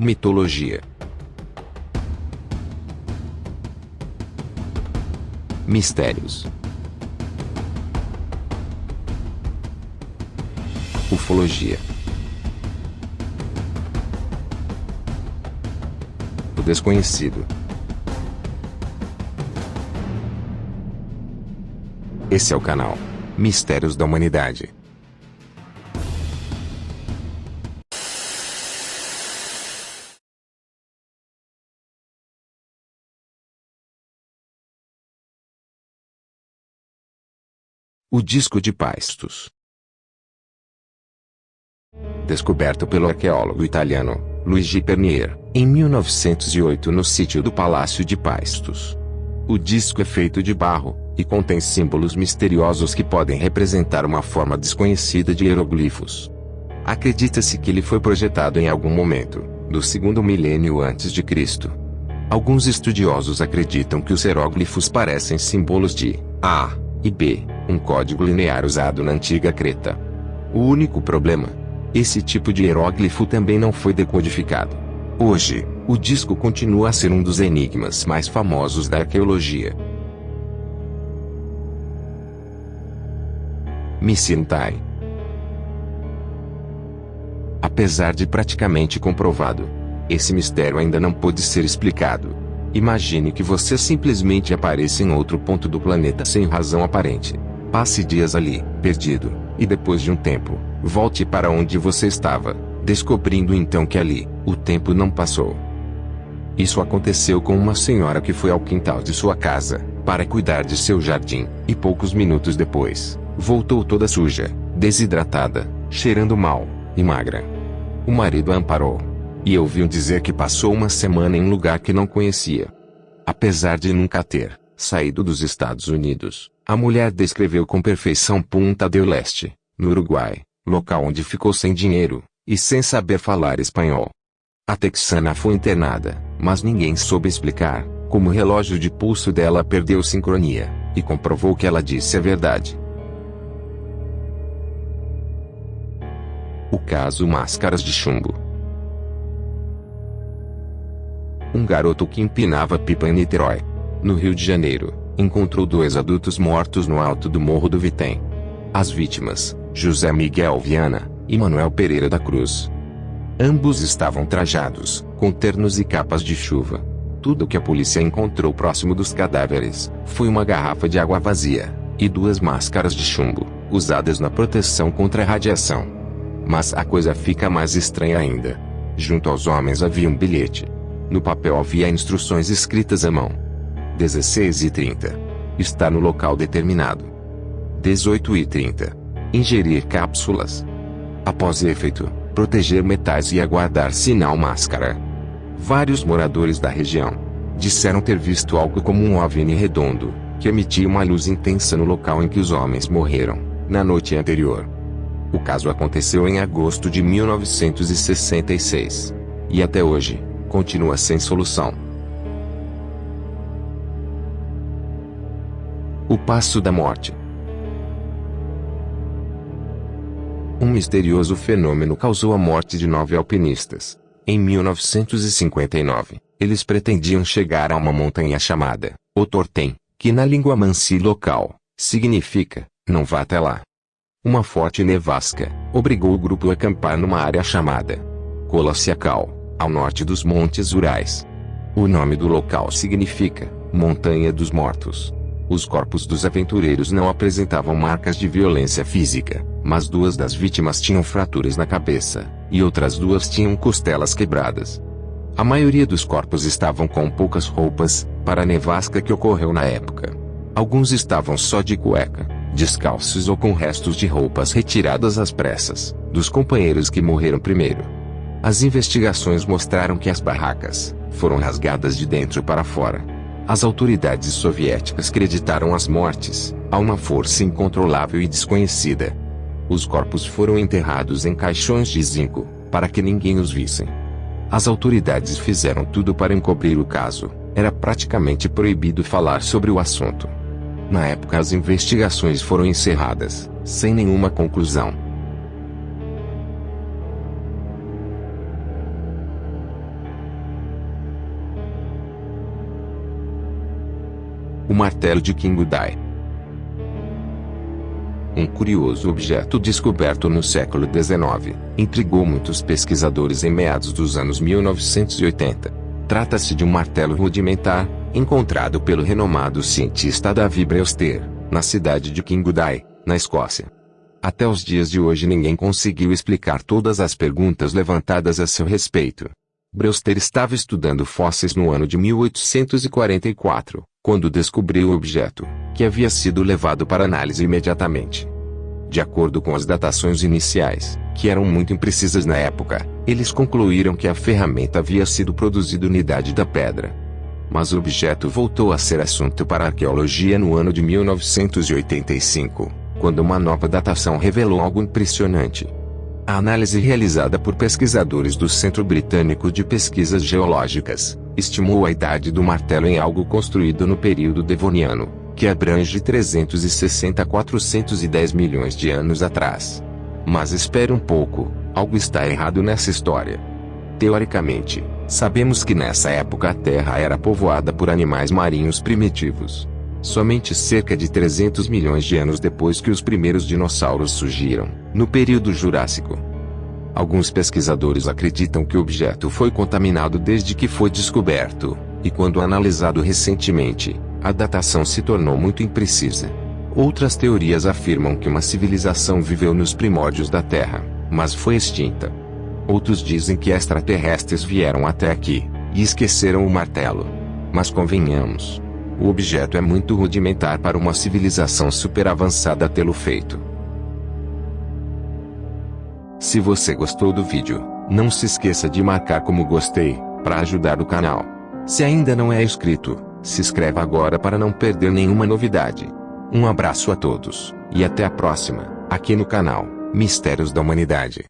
Mitologia. Mistérios. Ufologia. O desconhecido. Esse é o canal Mistérios da Humanidade. O disco de Paestus. Descoberto pelo arqueólogo italiano Luigi Pernier, em 1908 no sítio do Palácio de Paestus. O disco é feito de barro, e contém símbolos misteriosos que podem representar uma forma desconhecida de hieroglifos. Acredita-se que ele foi projetado em algum momento do segundo milênio antes de Cristo. Alguns estudiosos acreditam que os hieróglifos parecem símbolos de A e B, um código linear usado na antiga Creta. O único problema: esse tipo de hieróglifo também não foi decodificado. Hoje, o disco continua a ser um dos enigmas mais famosos da arqueologia. Missintai. Apesar de praticamente comprovado, esse mistério ainda não pôde ser explicado. Imagine que você simplesmente apareça em outro ponto do planeta sem razão aparente. Passe dias ali, perdido, e depois de um tempo, volte para onde você estava, descobrindo então que ali, o tempo não passou. Isso aconteceu com uma senhora que foi ao quintal de sua casa, para cuidar de seu jardim, e poucos minutos depois, voltou toda suja, desidratada, cheirando mal, e magra. O marido a amparou. E ouviu dizer que passou uma semana em um lugar que não conhecia. Apesar de nunca ter saído dos Estados Unidos, a mulher descreveu com perfeição Punta del Este, no Uruguai, local onde ficou sem dinheiro, e sem saber falar espanhol. A texana foi internada, mas ninguém soube explicar como o relógio de pulso dela perdeu sincronia, e comprovou que ela disse a verdade. O caso Máscaras de Chumbo. Um garoto que empinava pipa em Niterói, no Rio de Janeiro, encontrou dois adultos mortos no alto do Morro do Vitem. As vítimas, José Miguel Viana e Manuel Pereira da Cruz. Ambos estavam trajados, com ternos e capas de chuva. Tudo o que a polícia encontrou próximo dos cadáveres foi uma garrafa de água vazia e duas máscaras de chumbo, usadas na proteção contra a radiação. Mas a coisa fica mais estranha ainda. Junto aos homens havia um bilhete. No papel havia instruções escritas à mão. 16h30. Estar no local determinado. 18h30. Ingerir cápsulas. Após efeito, proteger metais e aguardar sinal máscara. Vários moradores da região disseram ter visto algo como um OVNI redondo, que emitia uma luz intensa no local em que os homens morreram, na noite anterior. O caso aconteceu em agosto de 1966. E até hoje, continua sem solução. O Passo da Morte. Um misterioso fenômeno causou a morte de 9 alpinistas. Em 1959, eles pretendiam chegar a uma montanha chamada O Tortem, que na língua mansi local, significa, não vá até lá. Uma forte nevasca obrigou o grupo a acampar numa área chamada Kolasiakal, ao norte dos Montes Urais. O nome do local significa Montanha dos Mortos. Os corpos dos aventureiros não apresentavam marcas de violência física, mas 2 das vítimas tinham fraturas na cabeça, e outras 2 tinham costelas quebradas. A maioria dos corpos estavam com poucas roupas, para a nevasca que ocorreu na época. Alguns estavam só de cueca, descalços ou com restos de roupas retiradas às pressas, dos companheiros que morreram primeiro. As investigações mostraram que as barracas foram rasgadas de dentro para fora. As autoridades soviéticas acreditaram as mortes a uma força incontrolável e desconhecida. Os corpos foram enterrados em caixões de zinco, para que ninguém os visse. As autoridades fizeram tudo para encobrir o caso. Era praticamente proibido falar sobre o assunto. Na época as investigações foram encerradas, sem nenhuma conclusão. O martelo de Qinghudai. Um curioso objeto descoberto no século XIX, intrigou muitos pesquisadores em meados dos anos 1980. Trata-se de um martelo rudimentar, encontrado pelo renomado cientista David Brewster, na cidade de Qinghudai, na Escócia. Até os dias de hoje ninguém conseguiu explicar todas as perguntas levantadas a seu respeito. Brewster estava estudando fósseis no ano de 1844, quando descobriu o objeto, que havia sido levado para análise imediatamente. De acordo com as datações iniciais, que eram muito imprecisas na época, eles concluíram que a ferramenta havia sido produzida na Idade da Pedra. Mas o objeto voltou a ser assunto para a arqueologia no ano de 1985, quando uma nova datação revelou algo impressionante. A análise realizada por pesquisadores do Centro Britânico de Pesquisas Geológicas estimou a idade do martelo em algo construído no período Devoniano, que abrange 360 a 410 milhões de anos atrás. Mas espere um pouco, algo está errado nessa história. Teoricamente, sabemos que nessa época a Terra era povoada por animais marinhos primitivos. Somente cerca de 300 milhões de anos depois que os primeiros dinossauros surgiram, no período Jurássico. Alguns pesquisadores acreditam que o objeto foi contaminado desde que foi descoberto, e quando analisado recentemente, a datação se tornou muito imprecisa. Outras teorias afirmam que uma civilização viveu nos primórdios da Terra, mas foi extinta. Outros dizem que extraterrestres vieram até aqui, e esqueceram o martelo. Mas convenhamos, o objeto é muito rudimentar para uma civilização super avançada tê-lo feito. Se você gostou do vídeo, não se esqueça de marcar como gostei, para ajudar o canal. Se ainda não é inscrito, se inscreva agora para não perder nenhuma novidade. Um abraço a todos, e até a próxima, aqui no canal Mistérios da Humanidade.